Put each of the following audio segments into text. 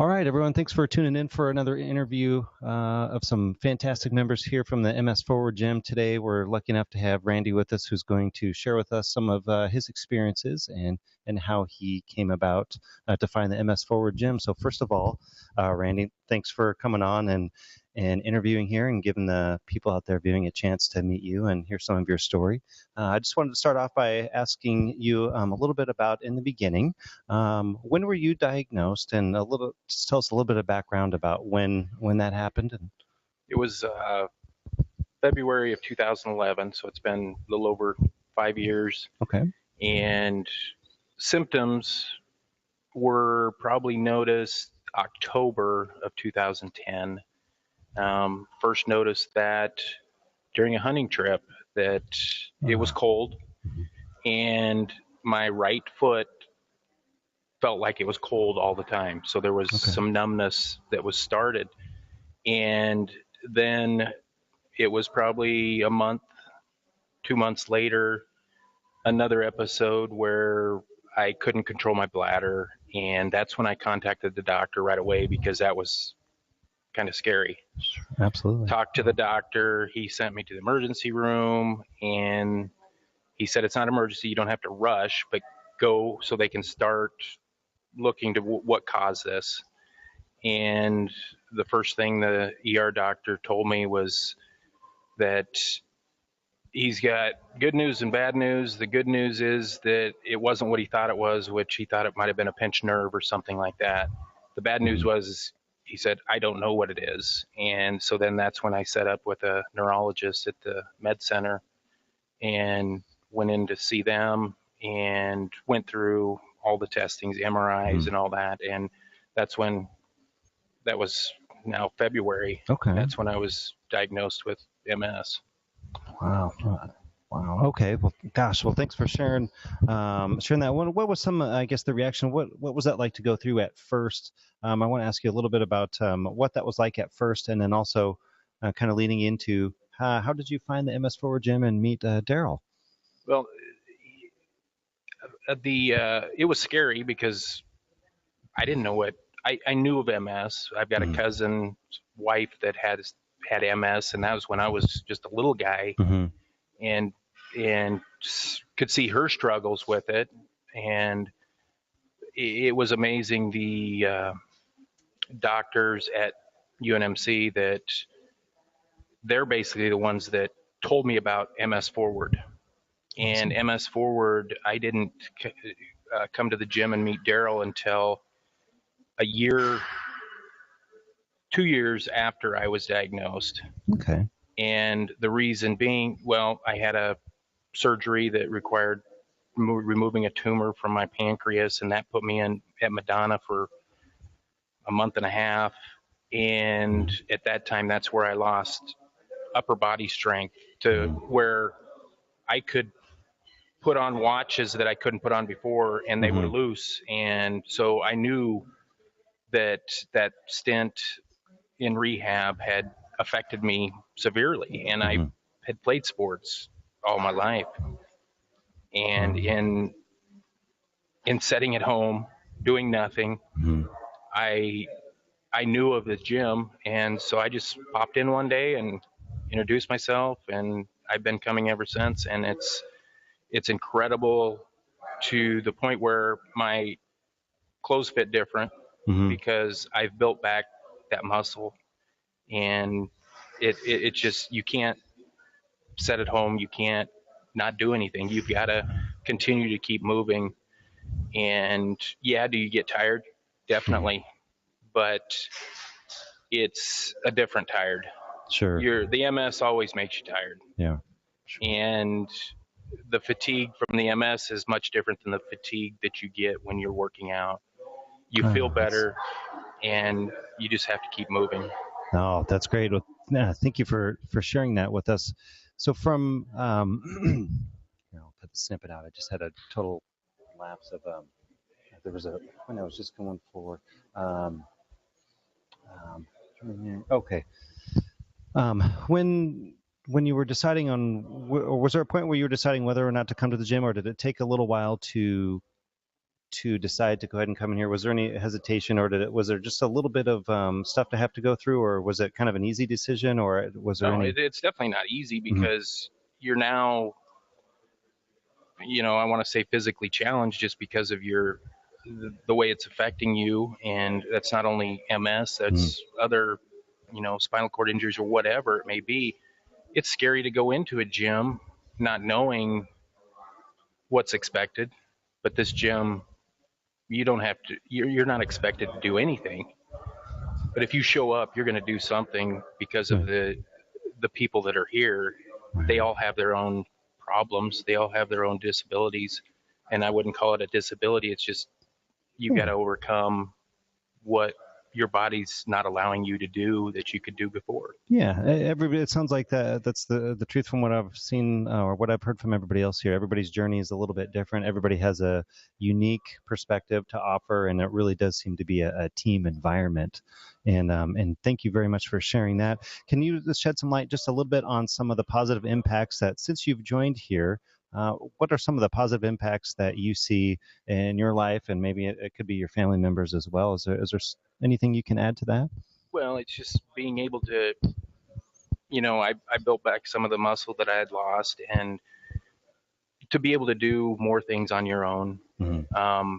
All right, everyone. Thanks for tuning in for another interview of some fantastic members here from the MSforward Gym. Today, we're lucky enough to have Randy with us, who's going to share with us some of his experiences and how he came about to find the MSforward Gym. So, first of all, Randy, thanks for coming on and interviewing here and giving the people out there viewing a chance to meet you and hear some of your story. I just wanted to start off by asking you a little bit about in the beginning. When were you diagnosed, and just tell us a little bit of background about when that happened? It was February of 2011, so it's been a little over 5 years. Okay. And symptoms were probably noticed October of 2010. First noticed that during a hunting trip that it was cold, and my right foot felt like it was cold all the time. So there was some numbness that was started. And then it was probably a month, 2 months later, another episode where I couldn't control my bladder. And that's when I contacted the doctor right away, because that was kind of scary. Absolutely. Talked to the doctor. He sent me to the emergency room, and he said, it's not emergency. You don't have to rush, but go so they can start looking to what caused this. And the first thing the ER doctor told me was that he's got good news and bad news. The good news is that it wasn't what he thought it was, which he thought it might have been a pinched nerve or something like that. The bad news was, he said, I don't know what it is. And so then that's when I set up with a neurologist at the med center and went in to see them and went through all the testings, MRIs and all that. And that's when, that was now February. Okay. That's when I was diagnosed with MS. Wow. Wow. Okay. Well, gosh. Well, thanks for sharing that. What was I guess, the reaction? What was that like to go through at first? I want to ask you a little bit about what that was like at first, and then also kind of leading into how did you find the MSforward Gym and meet Daryl? Well, it was scary because I didn't know what I knew of MS. I've got a cousin's wife that had MS, and that was when I was just a little guy, and could see her struggles with it. And it was amazing, the doctors at UNMC, that they're basically the ones that told me about MSforward. And MSforward, I didn't come to the gym and meet Daryl until a year, 2 years after I was diagnosed. Okay. And the reason being, well, I had a surgery that required removing a tumor from my pancreas, and that put me in at Madonna for a month and a half. And at that time, that's where I lost upper body strength to where I could put on watches that I couldn't put on before, and they were loose. And so I knew that that stint in rehab had affected me severely. And I had played sports all my life. And in sitting at home, doing nothing, I knew of the gym. And so I just popped in one day and introduced myself, and I've been coming ever since. And it's incredible, to the point where my clothes fit different because I've built back that muscle. And it just, you can't sit at home. You can't not do anything. You've got to continue to keep moving. And yeah, do you get tired? Definitely. But it's a different tired. Sure. The MS always makes you tired. Yeah. Sure. And the fatigue from the MS is much different than the fatigue that you get when you're working out. You feel better, and you just have to keep moving. Oh, that's great. Well, thank you for sharing that with us. So from, I'll put the snippet out. I just had a total lapse of, there was a point I was just going for. Okay. When you were deciding on, or was there a point where you were deciding whether or not to come to the gym, or did it take a little while to to decide to go ahead and come in here? Was there any hesitation, or was there just a little bit of stuff to have to go through, or was it kind of an easy decision, or was there No, any? it's definitely not easy Mhm. because you're now, I want to say physically challenged just because of the way it's affecting you. And that's not only MS, that's other, spinal cord injuries or whatever it may be. It's scary to go into a gym not knowing what's expected, but this gym, you don't have to, you're not expected to do anything. But if you show up, you're going to do something because of the people that are here. They all have their own problems. They all have their own disabilities. And I wouldn't call it a disability. It's just you got to overcome what your body's not allowing you to do that you could do before. Yeah, everybody. It sounds like that's the truth from what I've seen or what I've heard from everybody else here. Everybody's journey is a little bit different. Everybody has a unique perspective to offer, and it really does seem to be a team environment. And thank you very much for sharing that. Can you shed some light just a little bit on some of the positive impacts that since you've joined here? What are some of the positive impacts that you see in your life, and maybe it could be your family members as well? Is there anything you can add to that? Well, it's just being able to, I built back some of the muscle that I had lost, and to be able to do more things on your own. Mm-hmm.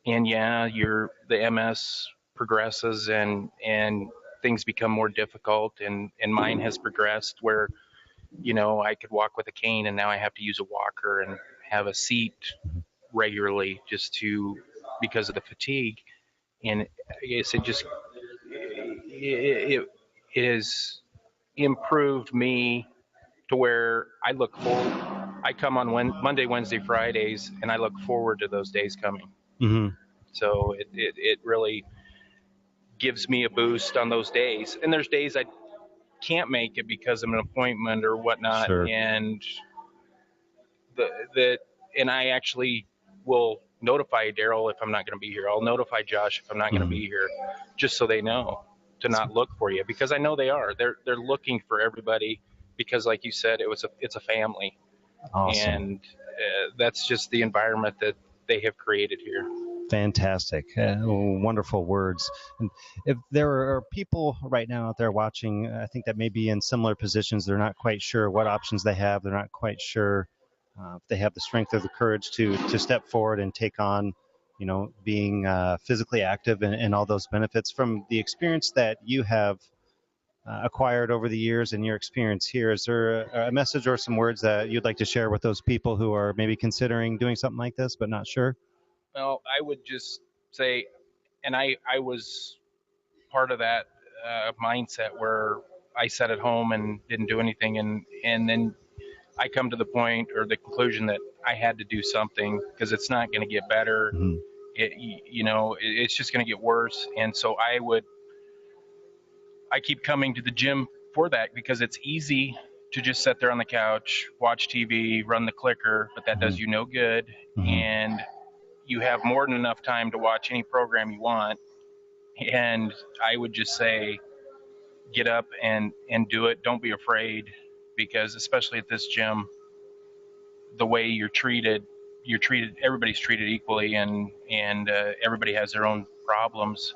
And yeah, the MS progresses and things become more difficult, and mine has progressed where, I could walk with a cane and now I have to use a walker and have a seat regularly because of the fatigue. And I guess it has improved me to where I come on Monday, Wednesday, Fridays, and I look forward to those days coming. Mm-hmm. So it really gives me a boost on those days. And there's days I can't make it because of an appointment or whatnot. Sure. And and I actually will notify Daryl if I'm not going to be here. I'll notify Josh if I'm not going to be here, just so they know to not look for you, because I know they are. They're looking for everybody because, like you said, it's a family. Awesome. And that's just the environment that they have created here. Fantastic. Wonderful words. And if there are people right now out there watching, I think that may be in similar positions. They're not quite sure what options they have. They're not quite sure if they have the strength or the courage to step forward and take on, being physically active and all those benefits. From the experience that you have acquired over the years and your experience here, is there a message or some words that you'd like to share with those people who are maybe considering doing something like this but not sure? Well, I would just say, and I was part of that mindset where I sat at home and didn't do anything, and then I come to the point or the conclusion that I had to do something because it's not going to get better. Mm-hmm. It's just going to get worse. And so I keep coming to the gym for that because it's easy to just sit there on the couch, watch TV, run the clicker, but that does you no good. Mm-hmm. And you have more than enough time to watch any program you want. And I would just say, get up and do it. Don't be afraid, because especially at this gym, the way you're treated, everybody's treated equally, and everybody has their own problems.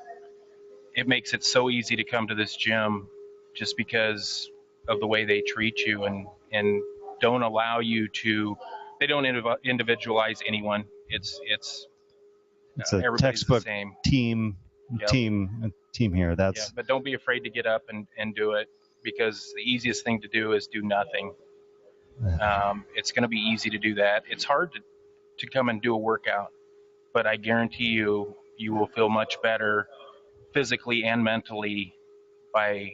It makes it so easy to come to this gym just because of the way they treat you and don't allow you to, they don't individualize anyone. It's a textbook team here. But don't be afraid to get up and do it, because the easiest thing to do is do nothing. It's going to be easy to do that. It's hard to come and do a workout, but I guarantee you will feel much better physically and mentally by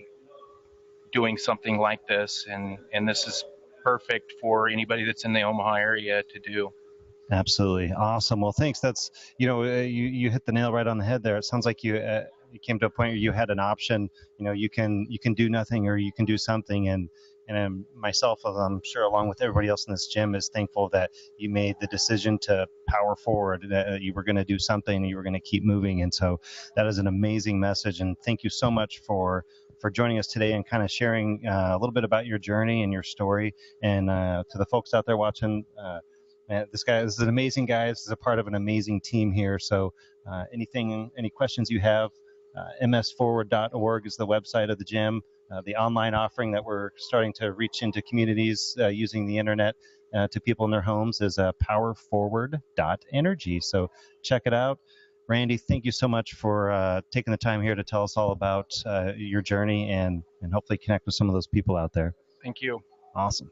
doing something like this. And this is perfect for anybody that's in the Omaha area to do. Absolutely. Awesome. Well, thanks. That's, you hit the nail right on the head there. It sounds like you came to a point where you had an option. You can do nothing or you can do something. And myself, I'm sure along with everybody else in this gym, is thankful that you made the decision to power forward, that you were going to do something and you were going to keep moving. And so that is an amazing message. And thank you so much for joining us today and kind of sharing a little bit about your journey and your story. And to the folks out there watching, Man, this is an amazing guy. This is a part of an amazing team here. So any questions you have, MSforward.org is the website of the gym. The online offering that we're starting to reach into communities using the internet to people in their homes is powerforward.energy. So check it out. Randy, thank you so much for taking the time here to tell us all about your journey and hopefully connect with some of those people out there. Thank you. Awesome.